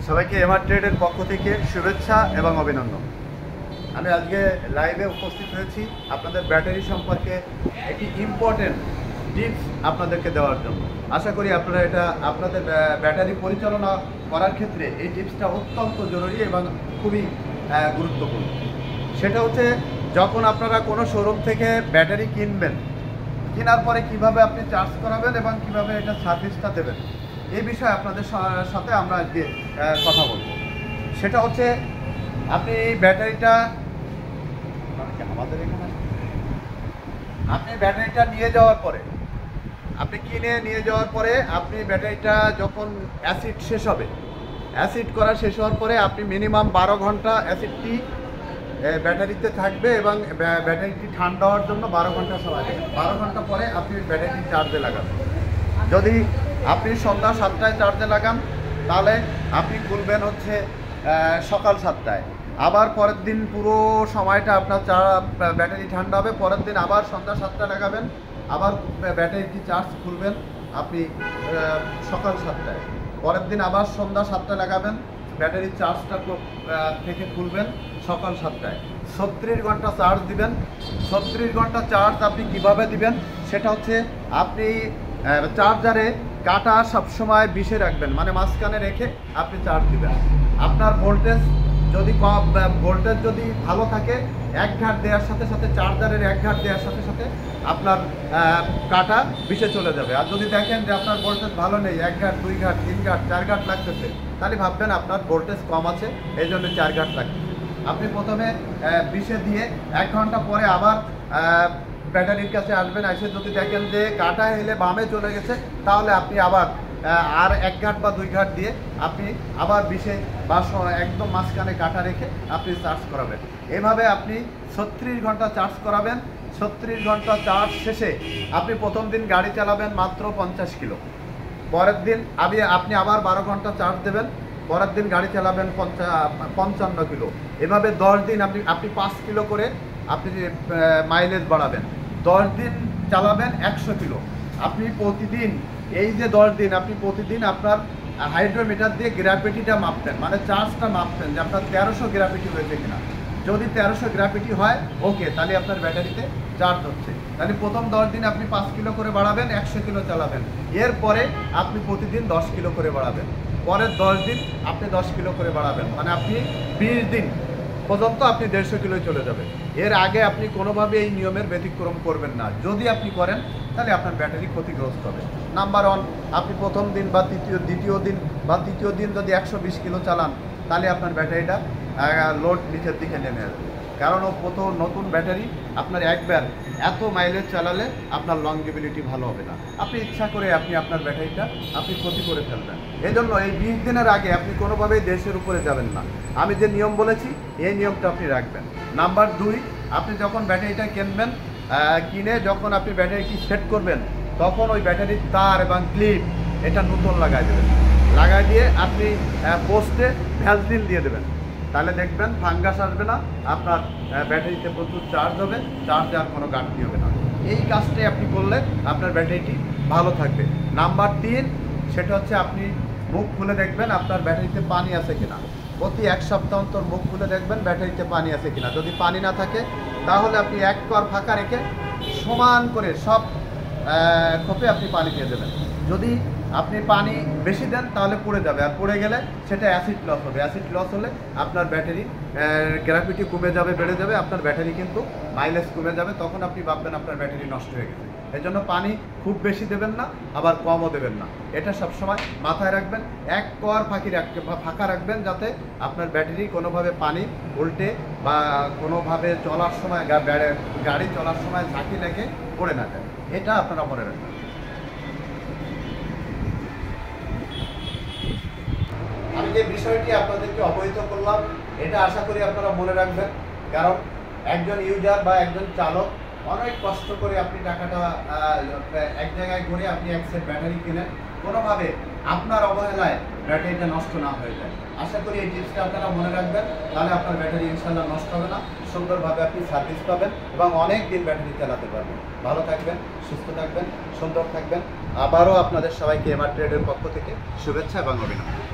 সবাইকে এমআর ট্রেডের পক্ষ থেকে শুভেচ্ছা এবং অভিনন্দন। আমি আজকে লাইভে উপস্থিত হয়েছি আপনাদের ব্যাটারি সম্পর্কে একটি ইম্পর্টেন্ট টিপস আপনাদেরকে দেওয়ার জন্য। আশা করি আপনারা এটা আপনাদের ব্যাটারি পরিচালনা করার ক্ষেত্রে এই টিপসটা অত্যন্ত জরুরি এবং খুবই গুরুত্বপূর্ণ। সেটা হচ্ছে, যখন আপনারা কোনো শোরুম থেকে ব্যাটারি কিনবেন, কেনার পরে কিভাবে আপনি চার্জ করাবেন এবং কিভাবে এটা সার্ভিসটা দেবেন, এই বিষয়ে আপনাদের সাথে আমরা আজকে কথা বলবো। সেটা হচ্ছে, আপনি ব্যাটারিটা নিয়ে যাওয়ার পরে, আপনি কিনে নিয়ে যাওয়ার পরে আপনি ব্যাটারিটা যখন অ্যাসিড শেষ হবে, অ্যাসিড করা শেষ হওয়ার পরে আপনি মিনিমাম 12 ঘন্টা অ্যাসিডটি ব্যাটারিতে থাকবে এবং ব্যাটারিটি ঠান্ডা হওয়ার জন্য 12 ঘন্টা সময় দেবে। 12 ঘন্টা পরে আপনি ব্যাটারিটি চার্জে লাগাবেন। যদি আপনি সন্ধ্যা 7টায় চার্জে লাগান, তাহলে আপনি খুলবেন হচ্ছে সকাল 7টায়। আবার পরের দিন পুরো সময়টা আপনার ব্যাটারি ঠান্ডা হবে। পরের দিন আবার সন্ধ্যা 7টায় লাগাবেন, আবার ব্যাটারিটি চার্জ খুলবেন আপনি সকাল 7টায়। পরের দিন আবার সন্ধ্যা 7টায় লাগাবেন, ব্যাটারির চার্জটা থেকে খুলবেন সকাল 7টায়। 36 ঘন্টা চার্জ দিবেন। 36 ঘন্টা চার্জ আপনি কিভাবে দিবেন, সেটা হচ্ছে, আপনি চার্জারে কাটা সবসময় 20-এ রাখবেন, মানে মাঝখানে রেখে আপনি চার্জ দিবেন। আপনার ভোল্টেজ যদি ভালো থাকে, 1 ঘাট দেওয়ার সাথে সাথে, চার্জারের 1 ঘাট দেওয়ার সাথে সাথে আপনার কাটা 20-এ চলে যাবে। আর যদি দেখেন যে আপনার ভোল্টেজ ভালো নেই, 1 ঘাট, 2 ঘাট, 3 ঘাট, 4 ঘাট লাগতেছে, তাহলে ভাববেন আপনার ভোল্টেজ কম আছে, এই জন্য 4 ঘাট লাগতেছে। আপনি প্রথমে 20-এ দিয়ে 1 ঘন্টা পরে আবার ব্যাটারির কাছে আসবেন। এসে যদি দেখেন যে কাটা হেলে বামে চলে গেছে, তাহলে আপনি আবার আর 1 ঘাট বা 2 ঘাট দিয়ে আপনি আবার 20-এ বা একদম মাঝখানে কাটা রেখে আপনি চার্জ করাবেন। এভাবে আপনি 36 ঘন্টা চার্জ করাবেন। 36 ঘন্টা চার্জ শেষে আপনি প্রথম দিন গাড়ি চালাবেন মাত্র 50 কিলো। পরের দিন আপনি আবার 12 ঘন্টা চার্জ দেবেন। পরের দিন গাড়ি চালাবেন 55 কিলো। এভাবে 10 দিন আপনি 5 কিলো করে আপনি মাইলেজ বাড়াবেন। 10 দিন চালাবেন 100 কিলো। আপনি প্রতিদিন, এই যে 10 দিন, আপনি প্রতিদিন আপনার হাইড্রোমিটার দিয়ে গ্র্যাভিটিটা মাপতেন, মানে চার্জটা মাপতেন যে আপনার 1300 গ্র্যাভিটি হয়েছে কিনা। যদি 1300 গ্র্যাভিটি হয়, ওকে, তাহলে আপনার ব্যাটারিতে চার্জ হচ্ছে। তাহলে প্রথম 10 দিন আপনি 5 কিলো করে বাড়াবেন, 100 কিলো চালাবেন। এরপরে আপনি প্রতিদিন 10 কিলো করে বাড়াবেন। পরের 10 দিন আপনি 10 কিলো করে বাড়াবেন, মানে আপনি 20 দিন পর্যন্ত আপনি 150 কিলোয় চলে যাবেন। এর আগে আপনি কোনোভাবে এই নিয়মের ব্যতিক্রম করবেন না। যদি আপনি করেন, তাহলে আপনার ব্যাটারি ক্ষতিগ্রস্ত হবে। নাম্বার 1, আপনি প্রথম দিন বা দ্বিতীয় দিন যদি 120 কিলো চালান, তাহলে আপনার ব্যাটারিটা লোড নিচের দিকে নেমে আসবে। কারণ প্রথম নতুন ব্যাটারি, আপনার একবার এত মাইলেজ চালালে আপনার লংজিবিলিটি ভালো হবে না। আপনি ইচ্ছা করে আপনার ব্যাটারিটা ক্ষতি করে ফেলবেন। এই জন্য এই 20 দিনের আগে আপনি কোনোভাবেই দেশের উপরে যাবেন না। আমি যে নিয়ম বলেছি, এই নিয়মটা আপনি রাখবেন। নাম্বার 2, আপনি যখন ব্যাটারিটা কিনবেন, কিনে যখন আপনি ব্যাটারিটি সেট করবেন, তখন ওই ব্যাটারির তার এবং ক্লিপ এটা নতুন লাগাই দেবেন। লাগাই দিয়ে আপনি পোস্টে ভ্যাসলিন দিয়ে দেবেন। তাহলে দেখবেন ফাঙ্গাস আসবে না, আপনার ব্যাটারিতে প্রচুর চার্জ হবে, চার্জে আর কোনো ঘাটতি হবে না। এই কাজটাই আপনি করলে আপনার ব্যাটারিটি ভালো থাকবে। নাম্বার 3, সেটা হচ্ছে, আপনি মুখ খুলে দেখবেন আপনার ব্যাটারিতে পানি আছে কিনা। প্রতি 1 সপ্তাহ অন্তর মুখ খুলে দেখবেন ব্যাটারিতে পানি আছে কিনা। যদি পানি না থাকে, তাহলে আপনি 1 কর ফাঁকা রেখে সমান করে সব খোপে আপনি পানি দিয়ে দেবেন। যদি আপনি পানি বেশি দেন, তাহলে পড়ে যাবে, আর পড়ে গেলে সেটা অ্যাসিড লস হবে। অ্যাসিড লস হলে আপনার ব্যাটারি গ্র্যাভিটি কমে যাবে, বেড়ে যাবে, আপনার ব্যাটারি কিন্তু মাইলেজ কমে যাবে। তখন আপনি ভাববেন আপনার ব্যাটারি নষ্ট হয়ে গেছে। এই জন্য পানি খুব বেশি দেবেন না, আবার কমও দেবেন না। এটা সবসময় মাথায় রাখবেন। 1 কর ফাঁকা রাখবেন, যাতে আপনার ব্যাটারি কোনোভাবে পানি উল্টে বা কোনোভাবে চলার সময়, গাড়ি চলার সময় ঝাঁকি লেগে পড়ে না যায়। এটা আপনারা মনে রাখবেন। আমি যে বিষয়টি আপনাদেরকে অবহিত করলাম, এটা আশা করি আপনারা মনে রাখবেন। কারণ একজন ইউজার বা একজন চালক অনেক কষ্ট করে আপনি টাকাটা এক জায়গায় ঘুরে আপনি এক সেট ব্যাটারি কিনেন, কোনোভাবে আপনার অবহেলায় ব্যাটারিটা নষ্ট না হয়ে যায়। আশা করি এই টিপসটা আপনারা মনে রাখবেন, তাহলে আপনার ব্যাটারি ইনশাল্লাহ নষ্ট হবে না। সুন্দরভাবে আপনি সার্ভিস পাবেন এবং অনেক দিন ব্যাটারি চালাতে পারবেন। ভালো থাকবেন, সুস্থ থাকবেন, সুন্দর থাকবেন। আবারও আপনাদের সবাইকে এমআর ট্রেডের পক্ষ থেকে শুভেচ্ছা এবং অভিনন্দন।